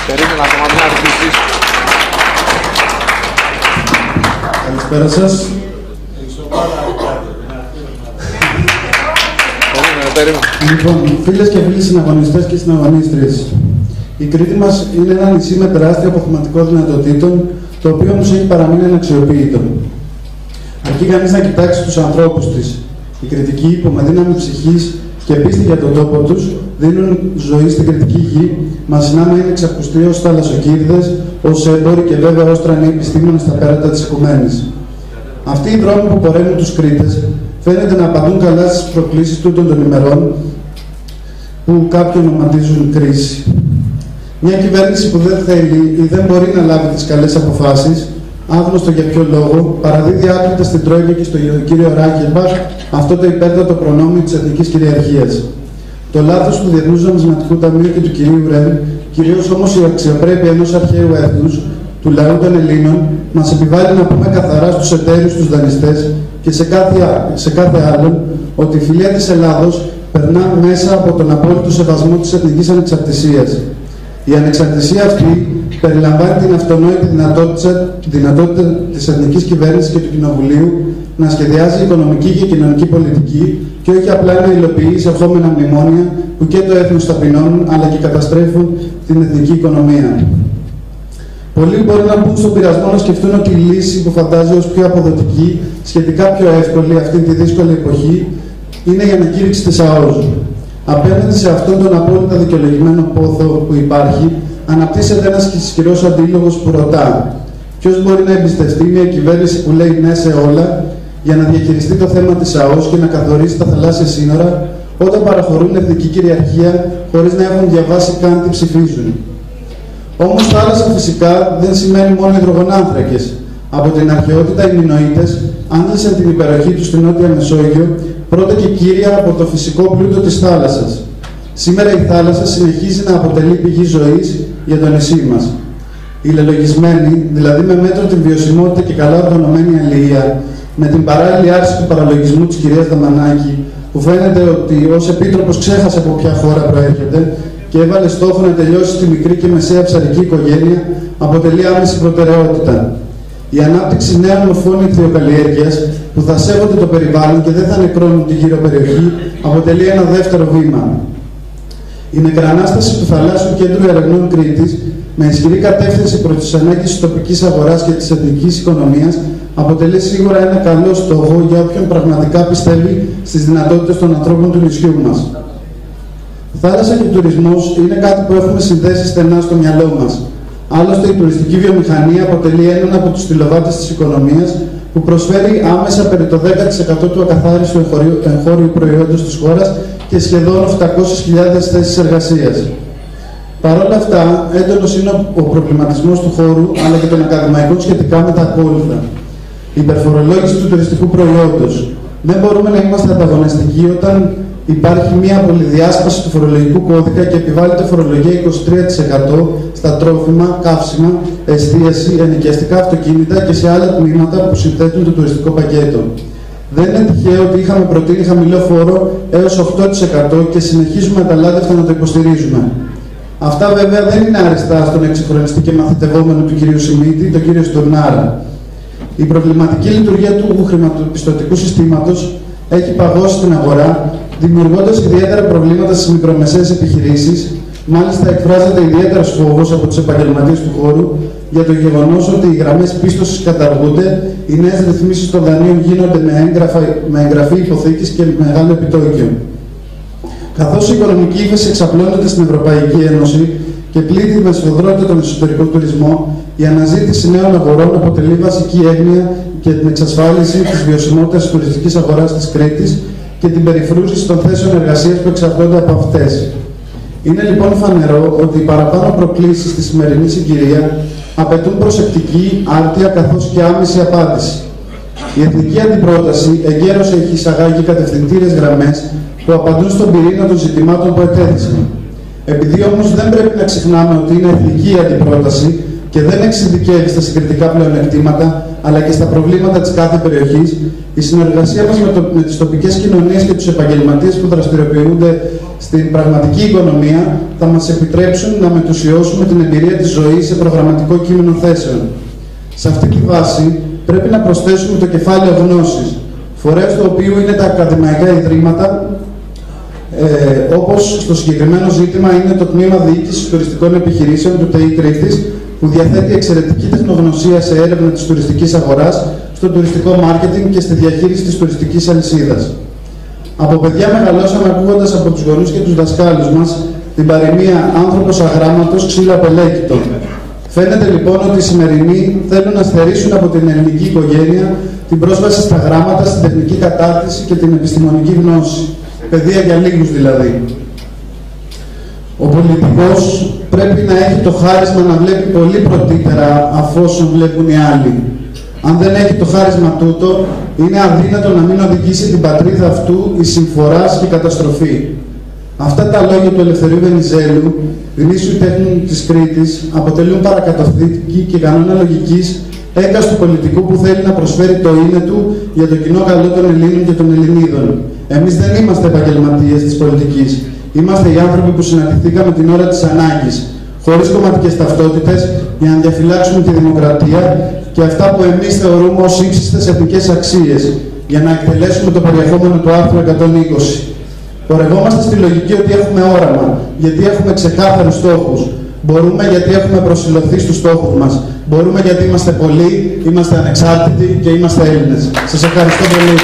Περίμενα ακόμα μια αρχίση. Καλησπέρα σας. Λοιπόν, φίλες και φίλοι συναγωνιστές και συναγωνίστριες, η Κρήτη μας είναι ένα νησί με τεράστιο αποθεματικό δυνατοτήτων, το οποίο όμως έχει παραμείνει αναξιοποιητό. Αρκεί κανείς να κοιτάξει τους ανθρώπους της. Οι Κρητικοί, που με δύναμη ψυχής και πίστη για τον τόπο τους, δίνουν ζωή στην Κρητική γη, μαζινά με είναι εξακουστοί ως θαλασσοκύρδες, ως έμποροι και βέβαια ως τρανοί επιστήμονες στα πέρατα της οικουμένης. Αυτοί οι δρόμοι που πορεύουν τους Κρήτες φαίνεται να απαντούν καλά στις προκλήσεις τούτων των ημερών, που κάποιοι ονοματίζουν κρίση. Μια κυβέρνηση που δεν θέλει ή δεν μπορεί να λάβει τις καλές αποφάσεις, άγνωστο για ποιο λόγο, παραδίδει άκρητα στην Τρόικα και στο κύριο Ράκελμπαχ αυτό το υπέρτατο προνόμιο της εθνικής κυριαρχίας. Το λάθος του Διεθνούς Νομισματικού Ταμείου και του κυρίου Ρεν, κυρίως όμως η αξιοπρέπεια ενός αρχαίου έθνους, του λαού των Ελλήνων, μας επιβάλλει να πούμε καθαρά στους εταίρους, τους δανειστές και σε κάθε άλλον, ότι η φιλία της Ελλάδος περνά μέσα από τον απόλυτο σεβασμό της εθνικής ανεξαρτησίας. Η ανεξαρτησία αυτή περιλαμβάνει την αυτονόητη δυνατότητα της εθνικής κυβέρνησης και του Κοινοβουλίου να σχεδιάζει οικονομική και κοινωνική πολιτική και όχι απλά να υλοποιεί εισερχόμενα μνημόνια που και το έθνος ταπεινώνουν αλλά και καταστρέφουν την εθνική οικονομία. Πολλοί μπορεί να μπουν στον πειρασμό να σκεφτούν ότι η λύση που φαντάζει ως πιο αποδοτική, σχετικά πιο εύκολη αυτή τη δύσκολη εποχή, είναι η ανακήρυξη της ΑΟΣ. Απέναντι σε αυτόν τον απόλυτα δικαιολογημένο πόθο που υπάρχει, αναπτύσσεται ένας ισχυρός αντίλογος που ρωτά: ποιος μπορεί να εμπιστευτεί μια κυβέρνηση που λέει ναι σε όλα για να διαχειριστεί το θέμα της ΑΟΣ και να καθορίσει τα θαλάσσια σύνορα, όταν παραχωρούν εθνική κυριαρχία χωρίς να έχουν διαβάσει καν τι ψηφίζουν. Όμως θάλασσα φυσικά δεν σημαίνει μόνο υδρογονάνθρακες. Από την αρχαιότητα οι Μινωίτες άντλησαν την υπεροχή τους στην Νότια Μεσόγειο, πρώτα και κύρια από το φυσικό πλούτο της θάλασσας. Σήμερα η θάλασσα συνεχίζει να αποτελεί πηγή ζωής για το νησί μας. Οι λελογισμένοι, δηλαδή με μέτρο την βιωσιμότητα και καλά οργανωμένη αλληλεία, με την παράλληλη άρση του παραλογισμού της κυρίας Δαμανάκη, που φαίνεται ότι ως επίτροπος ξέχασε από ποια χώρα προέρχεται και έβαλε στόχο να τελειώσει τη μικρή και μεσαία ψαρική οικογένεια, αποτελεί άμεση προτεραιότητα. Η ανάπτυξη νέων μορφών ηχθειοκαλλιέργειας που θα σέβονται το περιβάλλον και δεν θα νεκρώνουν τη γύρω περιοχή αποτελεί ένα δεύτερο βήμα. Η νεκρανάσταση του Θαλάσσιου Κέντρου Ερευνών Κρήτης, με ισχυρή κατεύθυνση προς τις ανάγκες της τοπικής αγοράς και της εθνικής οικονομίας, αποτελεί σίγουρα ένα καλό στόχο για όποιον πραγματικά πιστεύει στις δυνατότητες των ανθρώπων του νησιού μας. Θάλασσα και τουρισμός είναι κάτι που έχουμε συνδέσει στενά στο μυαλό μας. Άλλωστε, η τουριστική βιομηχανία αποτελεί έναν από τους στυλοβάτες της οικονομίας που προσφέρει άμεσα περί το 10% του ακαθάριστου εγχώριου προϊόντος της χώρας και σχεδόν 800.000 θέσεις εργασίας. Παρ' όλα αυτά, έντονος είναι ο προβληματισμός του χώρου αλλά και των ακαδημαϊκών σχετικά με τα ακόλουθα. Η υπερφορολόγηση του τουριστικού προϊόντος. Δεν μπορούμε να είμαστε ανταγωνιστικοί όταν υπάρχει μια πολυδιάσπαση του φορολογικού κώδικα και επιβάλλεται φορολογία 23% στα τρόφιμα, καύσιμα, εστίαση, ενοικιαστικά αυτοκίνητα και σε άλλα τμήματα που συνθέτουν το τουριστικό πακέτο. Δεν είναι τυχαίο ότι είχαμε προτείνει χαμηλό φόρο έως 8% και συνεχίζουμε αταλάντευτα να το υποστηρίζουμε. Αυτά βέβαια δεν είναι άριστα στον εξυγχρονιστή και μαθητευόμενο του κ. Σιμίτη, τον κ. Στουρνάρα. Η προβληματική λειτουργία του χρηματοπιστωτικού συστήματος έχει παγώσει την αγορά, δημιουργώντας ιδιαίτερα προβλήματα στις μικρομεσαίες επιχειρήσεις. Μάλιστα, εκφράζεται ιδιαίτερος φόβος από τους επαγγελματίες του χώρου για το γεγονός ότι οι γραμμές πίστοσης καταργούνται, οι νέες ρυθμίσεις των δανείων γίνονται με εγγραφή υποθήκης και μεγάλο επιτόκιο. Καθώς η οικονομική ύφεση εξαπλώνεται στην Ευρωπαϊκή Ένωση και πλήττει με σφοδρότητα τον εσωτερικό τουρισμό, η αναζήτηση νέων αγορών αποτελεί βασική έγνοια για την εξασφάλιση της βιωσιμότητας της τουριστικής αγοράς της Κρήτης και την περιφρούρηση των θέσεων εργασίας που εξαρτώνται από αυτές. Είναι λοιπόν φανερό ότι οι παραπάνω προκλήσεις στη σημερινή συγκυρία απαιτούν προσεκτική, άρτια καθώς και άμεση απάντηση. Η εθνική αντιπρόταση εγκαίρως έχει εισαγάγει κατευθυντήρες γραμμές που απαντούν στον πυρήνα των ζητημάτων που ετέθησαν. Επειδή όμως δεν πρέπει να ξεχνάμε ότι είναι εθνική η αντιπρόταση και δεν εξειδικεύει στα συγκριτικά πλεονεκτήματα, αλλά και στα προβλήματα της κάθε περιοχής, η συνεργασία μας με τις τοπικές κοινωνίες και τους επαγγελματίες που δραστηριοποιούνται στην πραγματική οικονομία θα μας επιτρέψουν να μετουσιώσουμε την εμπειρία της ζωής σε προγραμματικό κείμενο θέσεων. Σε αυτή τη βάση πρέπει να προσθέσουμε το κεφάλαιο γνώσης, φορέας του οποίου είναι τα ακαδημαϊκά ιδρύματα, όπως στο συγκεκριμένο ζήτημα είναι το Τμήμα Διοίκησης Τουριστικών Επιχειρήσεων του ΤΕΙ Κρήτης, που διαθέτει εξαιρετική τεχνογνωσία σε έρευνα της τουριστικής αγοράς, στο τουριστικό μάρκετινγκ και στη διαχείριση της τουριστικής αλυσίδας. Από παιδιά μεγαλώσαμε ακούγοντας από τους γονείς και τους δασκάλους μας την παροιμία «Άνθρωπος αγράμματος, ξύλο απελέκητο». Φαίνεται λοιπόν ότι οι σημερινοί θέλουν να στερήσουν από την ελληνική οικογένεια την πρόσβαση στα γράμματα, στην τεχνική κατάρτιση και την επιστημονική γνώση. Παιδεία για λίγους δηλαδή. Ο πολιτικός πρέπει να έχει το χάρισμα να βλέπει πολύ πρωτύτερα αφόσον βλέπουν οι άλλοι. Αν δεν έχει το χάρισμα τούτο, είναι αδύνατο να μην οδηγήσει την πατρίδα αυτού εις συμφοράς και καταστροφή. Αυτά τα λόγια του Ελευθερίου Βενιζέλου, γνήσιου τέχνη της Κρήτης, αποτελούν παρακαταθήκη και κανόνα λογικής έκαστου πολιτικού που θέλει να προσφέρει το είναι του για το κοινό καλό των Ελλήνων και των Ελληνίδων. Εμείς δεν είμαστε επαγγελματίες της πολιτικής. Είμαστε οι άνθρωποι που συναντηθήκαμε την ώρα της ανάγκης, χωρίς κομματικές ταυτότητες, για να διαφυλάξουμε τη δημοκρατία και αυτά που εμείς θεωρούμε ως ύψιστες εθνικές αξίες, για να εκτελέσουμε το περιεχόμενο του άρθρου 120. Πορευόμαστε στη λογική ότι έχουμε όραμα, γιατί έχουμε ξεκάθαρους στόχους. Μπορούμε γιατί έχουμε προσηλωθεί στους στόχους μας. Μπορούμε γιατί είμαστε πολλοί, είμαστε ανεξάρτητοι και είμαστε Έλληνες. Σας ευχαριστώ πολύ.